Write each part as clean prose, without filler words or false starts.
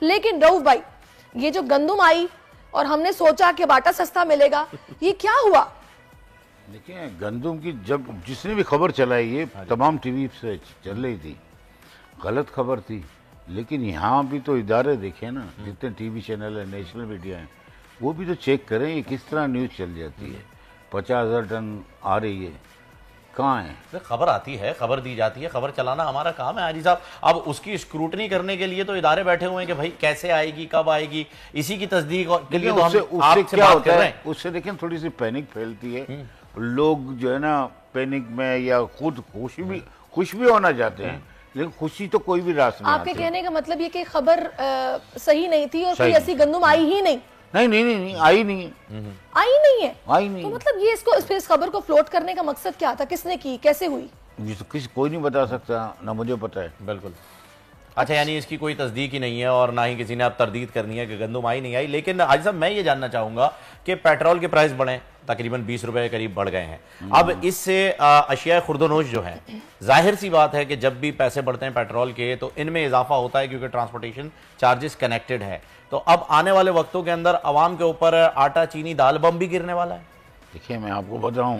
لیکن رؤف بھائی یہ جو گندم آئی اور ہم نے سوچا کہ باٹا سستا ملے گا، یہ کیا ہوا؟ دیکھیں گندم کی جب جس نے بھی خبر چلائی یہ تمام ٹی وی سے چل رہی تھی، غلط خبر تھی، لیکن یہاں بھی تو ادارے دیکھیں نا، جتنے ٹی وی چینل ہیں، نیشنل میڈیا ہیں، وہ بھی تو چیک کریں یہ کس طرح نیوز چل جاتی ہے۔ 50,000 ٹن آ رہی ہے، کہاں ہے؟ خبر آتی ہے، خبر دی جاتی ہے، خبر چلانا ہمارا کام ہے حاجی صاحب۔ اب اس کی اسکروٹنی کرنے کے لیے تو ادارے بیٹھے ہوئے ہیں کہ بھائی کیسے آئے گی، کب آئے گی، اسی کی تصدیق کے لیے تو ہم آپ سے بات کر رہے ہیں۔ اس سے دیکھیں تھوڑی سی پینک پھیلتی ہے، لوگ جو ہے نا پینک میں یا خود خوش بھی ہونا چاہتے ہیں، لیکن خوشی تو کوئی بھی راست نہیں آپ کے کہنے کا مطلب یہ کہ خبر صحیح نہیں تھی اور کوئی ایسی گندم آئی ہی نہیں؟ نہیں آئی نہیں ہے، آئی نہیں ہے۔ تو مطلب یہ اس خبر کو فلوٹ کرنے کا مقصد کیا تھا؟ کس نے کی، کیسے ہوئی؟ یہ تو کوئی نہیں بتا سکتا، نہ مجھے پتا ہے۔ بالکل۔ اچھا، یعنی اس کی کوئی تصدیق ہی نہیں ہے اور نہ ہی کسی نے اب تردید کرنی ہے کہ گندم آئی نہیں آئی۔ لیکن حاجی صاحب میں یہ جاننا چاہوں گا کہ پیٹرول کے پرائز بڑھیں، تقریباً 20 روپے کے قریب بڑھ گئے ہیں۔ اب اس سے اشیاء خرد و نوش جو ہیں، ظاہر سی بات ہے کہ جب بھی پیسے بڑھتے ہیں پیٹرول کے تو ان میں اضافہ ہوتا ہے، کیونکہ ٹرانسپورٹیشن چارجز کنیکٹڈ ہے۔ تو اب آنے والے وقتوں کے اندر عوام کے اوپر آٹا، چینی، دال، بم بھی گرنے والا ہے۔ دیکھیں میں آپ کو بتاؤں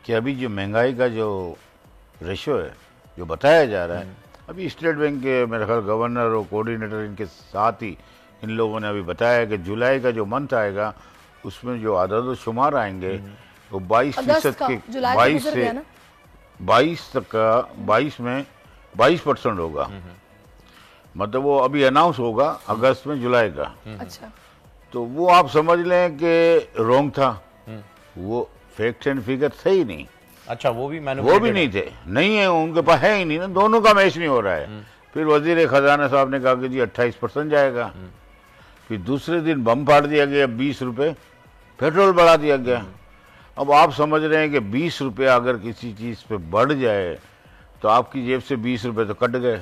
کہ ابھی جو مہنگائی کا جو ریشو ہے جو بتایا جا رہا ہے، ابھی اسٹیٹ بینک کے میرے خیال گورنر اور کوارڈینیٹر ان کے ساتھ ہی ان لوگوں نے ابھی بتایا کہ جولائی کا جو منتھ آئے گا اس میں جو عدد و شمار آئیں گے وہ 22% کے 22 سے 22 تک کا 22 میں 22% ہوگا، مطلب وہ ابھی اناؤنس ہوگا اگست میں جولائی کا۔ اچھا، تو وہ آپ سمجھ لیں کہ رونگ تھا، وہ فیکٹ اینڈ فگر تھے ہی نہیں۔ اچھا، وہ بھی نہیں تھے، نہیں ہے، ان کے پاس ہے ہی نہیں نا، دونوں کا میچ نہیں ہو رہا ہے۔ پھر وزیر خزانہ صاحب نے کہا کہ جی 28% جائے گا، پھر دوسرے دن بم پھاڑ دیا گیا، 20 روپے پیٹرول بڑھا دیا گیا۔ اب آپ سمجھ رہے ہیں کہ 20 روپے اگر کسی چیز پہ بڑھ جائے تو آپ کی جیب سے 20 روپے تو کٹ گئے۔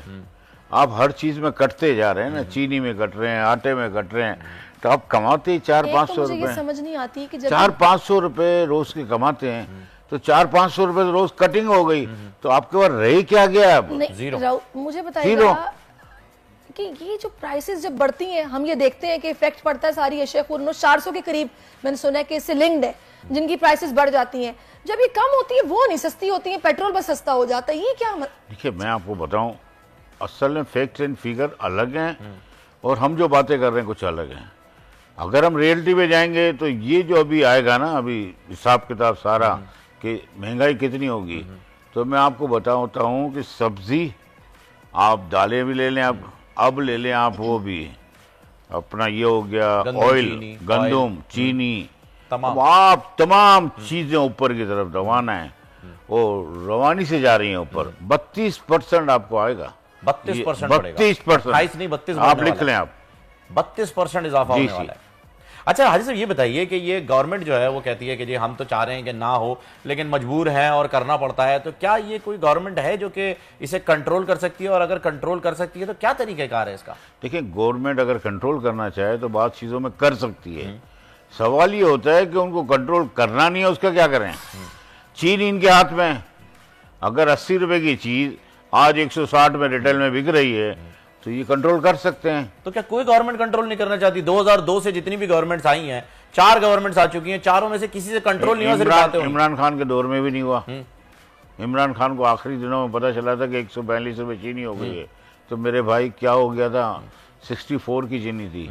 آپ ہر چیز میں کٹتے جا رہے ہیں نا، چینی میں کٹ رہے ہیں، آٹے میں کٹ رہے ہیں، تو آپ کماتے ہی 400-500 روپے، یہ سمجھ نہیں آتی کہ 400-500 روپے روز کے کماتے ہیں، تو 400-500 روپے روز کٹنگ ہو گئی، تو آپ کے پاس رہی کیا گیا اب؟ مجھے بتائیے گا کہ یہ جو پرائسز جب بڑھتی ہیں، ہم یہ دیکھتے ہیں کہ افیکٹ پڑتا ہے ساری اشیاء خرد و نوش، 400 کے قریب میں نے سنا ہے کہ اس سے لنکڈ ہے، جن کی پرائسز بڑھ جاتی ہیں۔ جب یہ کم ہوتی ہے وہ نہیں سستی ہوتی ہیں، پیٹرول بس سستا ہو جاتا ہے، یہ کیا؟ دیکھیے میں آپ کو بتاؤں، اصل میں فیکٹ اینڈ فگر الگ ہیں اور ہم جو باتیں کر رہے ہیں کچھ الگ ہیں۔ اگر ہم ریئلٹی پہ جائیں گے تو یہ جو ابھی آئے گا نا، ابھی حساب کتاب سارا کہ مہنگائی کتنی ہوگی، تو میں آپ کو بتاتا ہوں کہ سبزی، آپ دالیں بھی لے لیں، اب لے لیں آپ وہ بھی اپنا یہ ہو گیا آئل، گندم، چینی، آپ تمام چیزیں اوپر کی طرف روانہ ہیں اور روانی سے جا رہی ہیں اوپر۔ 32% آپ کو آئے گا، 32%، آپ لکھ لیں، آپ 32% اضافہ ہونے والا ہے۔ اچھا حاجی صاحب یہ بتائیے کہ یہ گورنمنٹ جو ہے وہ کہتی ہے کہ جی ہم تو چاہ رہے ہیں کہ نہ ہو لیکن مجبور ہیں اور کرنا پڑتا ہے، تو کیا یہ کوئی گورنمنٹ ہے جو کہ اسے کنٹرول کر سکتی ہے؟ اور اگر کنٹرول کر سکتی ہے تو کیا طریقہ کار ہے اس کا؟ دیکھیں گورنمنٹ اگر کنٹرول کرنا چاہے تو بعض چیزوں میں کر سکتی ہے، سوال یہ ہوتا ہے کہ ان کو کنٹرول کرنا نہیں ہے، اس کا کیا کریں؟ چینی ان کے ہاتھ میں، اگر 80 روپے کی چیز آج 160 میں ریٹیل میں بک رہی ہے تو یہ کنٹرول کر سکتے ہیں۔ تو کیا کوئی گورنمنٹ کنٹرول نہیں کرنا چاہتی؟ 2002 سے جتنی بھی گورنمنٹس آئی ہیں، 4 گورنمنٹس آ چکی ہیں، چاروں میں سے کسی سے کنٹرول نہیں ہوا۔ عمران خان کے دور میں بھی نہیں ہوا۔ عمران خان کو آخری دنوں میں پتا چلا تھا کہ 142 روپے چینی ہو گئی ہے، تو میرے بھائی کیا ہو گیا تھا، 64 کی چینی تھی۔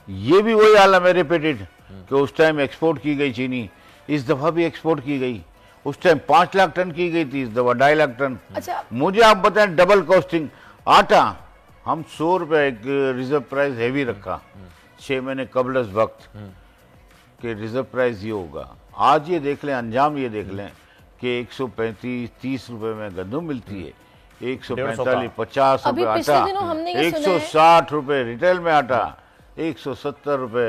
یہ بھی وہی حال ہے میرے پیٹنٹ کہ اس ٹائم ایکسپورٹ کی گئی چینی، اس دفعہ بھی ایکسپورٹ کی گئی، اس ٹائم 5 لاکھ ٹن کی گئی تھی، اس دفعہ 2.5 لاکھ ٹن۔ مجھے آپ بتائیں ڈبل کاسٹنگ، آٹا ہم 100 روپے ایک ریزرو پرائز ہیوی رکھا 6 مہینے قبل از وقت کہ ریزرو پرائز یہ ہوگا، آج یہ دیکھ لیں، انجام یہ دیکھ لیں کہ 135-30 روپے میں گندم ملتی ہے، 145-50 روپے آٹا، 160 روپے ریٹیل میں آٹا، 170 روپے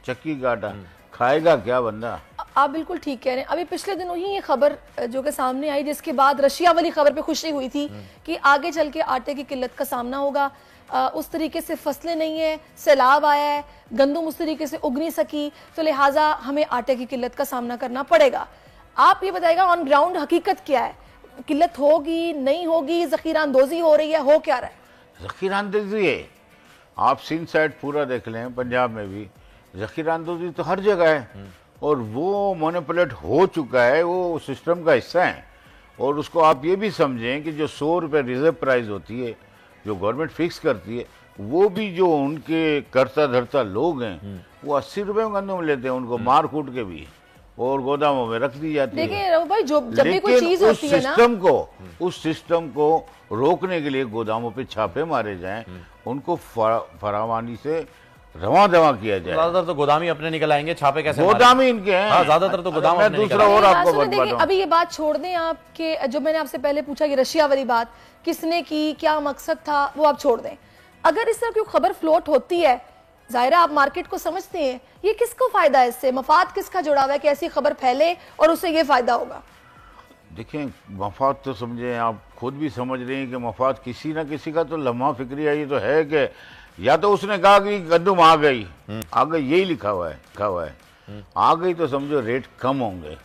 چکی کا آٹا، کھائے گا کیا بندہ؟ آپ بالکل ٹھیک کہہ رہے ہیں۔ ابھی پچھلے دنوں ہی یہ خبر جو کہ سامنے آئی، جس کے بعد رشیا والی خبر پہ خوشی ہوئی تھی کہ آگے چل کے آٹے کی قلت کا سامنا ہوگا، اس طریقے سے فصلیں نہیں ہیں، سیلاب آیا ہے، گندم اس طریقے سے اگ نہیں سکی، تو لہٰذا ہمیں آٹے کی قلت کا سامنا کرنا پڑے گا۔ آپ یہ بتائے گا آن گراؤنڈ حقیقت کیا ہے؟ قلت ہوگی نہیں ہوگی؟ ذخیرہ اندوزی ہو رہی ہے، ہو کیا رہا ہے؟ ذخیرہ اندوزی ہے، آپ سندھ سائڈ پورا دیکھ لیں، پنجاب میں بھی ذخیرہ اندوزی تو ہر جگہ ہے، اور وہ مونوپولیٹ ہو چکا ہے، وہ سسٹم کا حصہ ہے۔ اور اس کو آپ یہ بھی سمجھیں کہ جو 100 روپے ریزرو پرائز ہوتی ہے جو گورنمنٹ فکس کرتی ہے، وہ بھی جو ان کے کرتا دھرتا لوگ ہیں وہ 80 روپے میں گندم لیتے ہیں، ان کو مار کوٹ کے بھی اور گوداموں میں رکھ دی جاتی ہے۔ دیکھیں بھائی، جب بھی کوئی چیز ہوتی ہے نا، اس سسٹم کو روکنے کے لیے گوداموں پہ چھاپے مارے جائیں، ان کو فراوانی سے رواں دواں کیا جائے۔ زیادہ تر تو گودامی اپنے نکل آئیں گے، چھاپے کیسے گودامی ان کے ہیں۔ ہاں، زیادہ تر تو گودام اپنے دوسرا اور آپ کو دیکھیں، ابھی یہ بات چھوڑ دیں آپ کہ جو میں نے آپ سے پہلے پوچھا کہ رشیا والی بات کس نے کی، کیا مقصد تھا، وہ آپ چھوڑ دیں۔ اگر اس طرح کی خبر فلوٹ ہوتی ہے، ظاہرہ آپ مارکیٹ کو سمجھتے ہیں، یہ کس کو فائدہ ہے؟ اس سے مفاد کس کا جڑا ہوا ہے کہ ایسی خبر پھیلے اور اسے یہ فائدہ ہوگا؟ دیکھیں، مفاد تو سمجھیں، آپ خود بھی سمجھ رہے ہیں کہ مفاد کسی نہ کسی کا تو لمحہ فکری ہے، یہ تو ہے کہ یا تو اس نے کہا کہ گندم آ گئی، یہی لکھا ہوا ہے، آ گئی تو سمجھو ریٹ کم ہوں گے،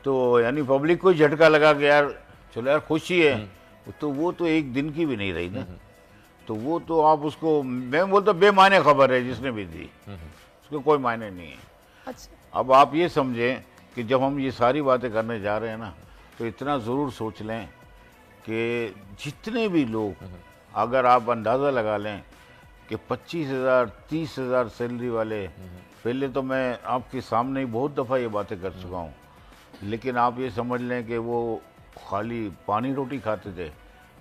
تو یعنی پبلک کو جھٹکا لگا کہ یار چلو یار خوشی ہے، تو وہ تو ایک دن کی بھی نہیں رہی نا، تو وہ تو آپ اس کو، میں بولتا بے معنی خبر ہے جس نے بھی دی، اس کو کوئی معنی نہیں ہے۔ اب آپ یہ سمجھیں کہ جب ہم یہ ساری باتیں کرنے جا رہے ہیں نا، تو اتنا ضرور سوچ لیں کہ جتنے بھی لوگ، اگر آپ اندازہ لگا لیں کہ 25,000 30,000 سیلری والے، پہلے تو میں آپ کے سامنے ہی بہت دفعہ یہ باتیں کر چکا ہوں، لیکن آپ یہ سمجھ لیں کہ وہ خالی پانی روٹی کھاتے تھے،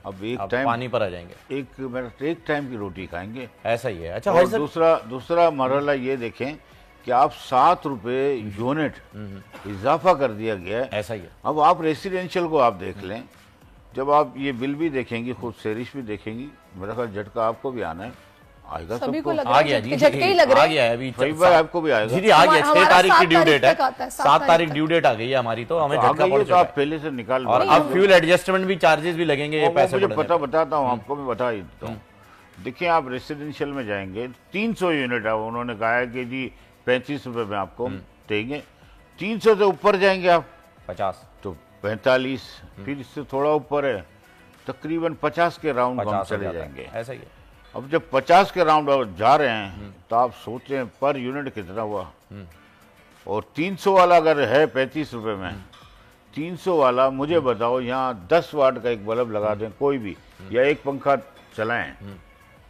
اب ایک ٹائم پانی پر آ جائیں گے، ایک ٹائم کی روٹی کھائیں گے، ایسا ہی ہے۔ اچھا، اور دوسرا مرحلہ یہ دیکھیں کہ آپ 7 روپے یونٹ اضافہ کر دیا گیا ہے، ایسا ہی ہے۔ اب آپ ریسیڈینشل کو آپ دیکھ لیں، جب آپ یہ بل بھی دیکھیں گی، خود سیرش بھی دیکھیں گی، میرا خیال جھٹکا آپ کو بھی آنا ہے، آئے گا سبھی کو لگ آ رہا گیا ہے، جی، جھٹکے ہی لگ رہے ہیں۔ آ گیا ہے ابھی، آپ کو بھی آئے گا جی آ گیا، 6 تاریخ کی ڈیو ڈیٹ ہے، 7 تاریخ ڈیو ڈیٹ آ گئی ہے ہماری، تو ہمیں جھٹکا پڑ تو چکا ہے، آپ پہلے سے نکال، اور اب فیول ایڈجسٹمنٹ بھی چارجز بھی لگیں گے، یہ پیسے مجھے پتہ بتاتا ہوں، آپ کو بھی بتا ہی دیتا ہوں۔ دیکھیں، آپ ریسیڈینشل میں جائیں گے، 300 یونٹ ہے، انہوں نے کہا ہے کہ جی 35 روپے میں آپ کو دیں گے، 300 سے اوپر جائیں گے آپ 50 تو 45، پھر اس سے تھوڑا اوپر ہے، تقریباً 50 کے راؤنڈ ہم چلے جائیں گے۔ ایسا ہی ہے۔ اب جب 50 کے راؤنڈ جا رہے ہیں تو آپ سوچیں پر یونٹ کتنا ہوا، اور 300 والا اگر ہے 35 روپے میں، 300 والا مجھے بتاؤ، یہاں 10 واٹ کا ایک بلب لگا دیں کوئی بھی، یا ایک پنکھا چلائیں،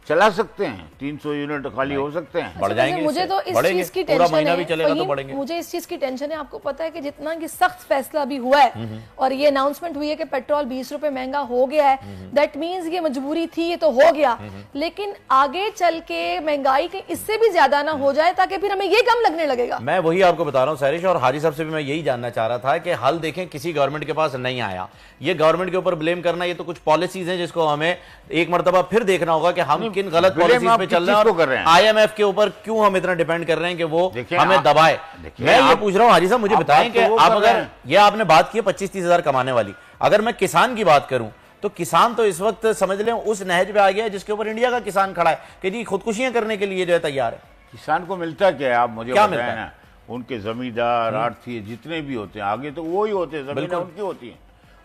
چلا سکتے ہیں، 300 یونٹ خالی ہو سکتے ہیں، بڑھ جائیں گے، مجھے تو اس چیز کی پورا ٹینشن مہینہ بھی ہے، چلے گا تو بڑھیں گے۔ مجھے اس چیز کی ٹینشن ہے، آپ کو پتا ہے کہ جتنا کہ سخت فیصلہ بھی ہوا ہے اور یہ اناؤنسمنٹ ہوئی ہے کہ پیٹرول 20 روپے مہنگا ہو گیا ہے، دیٹ مینز یہ مجبوری تھی، یہ تو ہو گیا، لیکن آگے چل کے مہنگائی کے اس سے بھی زیادہ نہ ہو جائے تاکہ پھر ہمیں یہ کم لگنے لگے گا۔ میں وہی آپ کو بتا رہا ہوں سیرش، اور حاجی صاحب سے بھی میں یہی جاننا چاہ رہا تھا کہ حل دیکھیں کسی گورنمنٹ کے پاس نہیں آیا، یہ گورنمنٹ کے اوپر بلیم کرنا، یہ تو کچھ پالیسیز ہیں جس کو ہمیں ایک مرتبہ پھر دیکھنا ہوگا کہ ہم کن غلط پالیسیز پہ چل رہے ہیں، اور آئی ایم ایف کے اوپر کیوں ہم اتنا ڈیپینڈ کر رہے ہیں کہ وہ ہمیں دبائے۔ میں یہ پوچھ رہا ہوں حاجی صاحب، مجھے بتائیں کہ آپ اگر یہ آپ نے بات کی 25-30 ہزار کمانے والی، اگر میں کسان کی بات کروں تو کسان تو اس وقت سمجھ لیں اس نہج پہ آ گیا ہے جس کے اوپر انڈیا کا کسان کھڑا ہے کہ جی خودکشیاں کرنے کے لیے جو ہے تیار ہے۔ کسان کو ملتا کیا ہے آپ مجھے بتائیں نا، ان کے زمیندار آڑتی جتنے بھی ہوتے ہیں آگے تو وہی ہوتے ہیں، زمینیں ان کی ہوتی ہیں،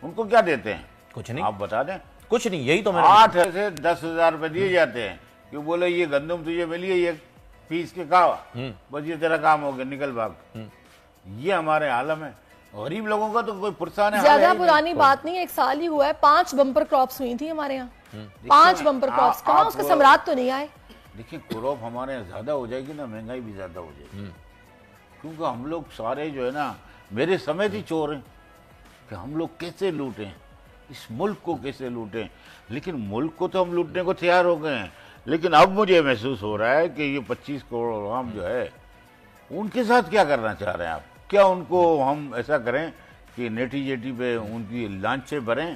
ان کو کیا دیتے ہیں؟ کچھ نہیں، آپ بتا دیں، کچھ نہیں، یہی تو میں 8 سے 10,000 روپے دیے جاتے ہیں کہ بولے یہ گندم تجھے ملی ہے، یہ پیس کے کھاوا، بس یہ تیرا کام ہو گیا، نکل بھاگ۔ یہ ہمارے عالم ہے، غریب لوگوں کا تو کوئی پرسان ہے، زیادہ پرانی بات نہیں، 1 سال ہی ہوا ہے، 5 بمپر کراپس ہوئی تھی ہمارے یہاں، 5 بمپر کراپس، کہاں اس کا ثمرات تو نہیں آئے۔ دیکھیں کراپ ہمارے یہاں زیادہ ہو جائے گی نا، مہنگائی بھی زیادہ ہو جائے گی، کیونکہ ہم لوگ سارے جو ہے نا میرے سمیت ہی چور ہیں کہ ہم لوگ کیسے لوٹیں، اس ملک کو کیسے لوٹیں، لیکن ملک کو تو ہم لوٹنے کو تیار ہو گئے ہیں، لیکن اب مجھے محسوس ہو رہا ہے کہ یہ 25 کروڑ عوام جو ہے ان کے ساتھ کیا کرنا چاہ رہے ہیں آپ؟ کیا ان کو ہم ایسا کریں کہ نیٹی جیٹی پہ ان کی لانچیں بھریں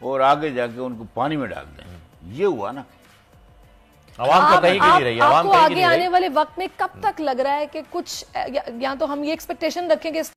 اور آگے جا کے ان کو پانی میں ڈال دیں؟ یہ ہوا نا، عوام کا کہیں کی نہیں رہی، آپ کو آگے آنے والے وقت میں کب تک لگ رہا ہے کہ کچھ، یا تو ہم یہ ایکسپیکٹیشن رکھیں کہ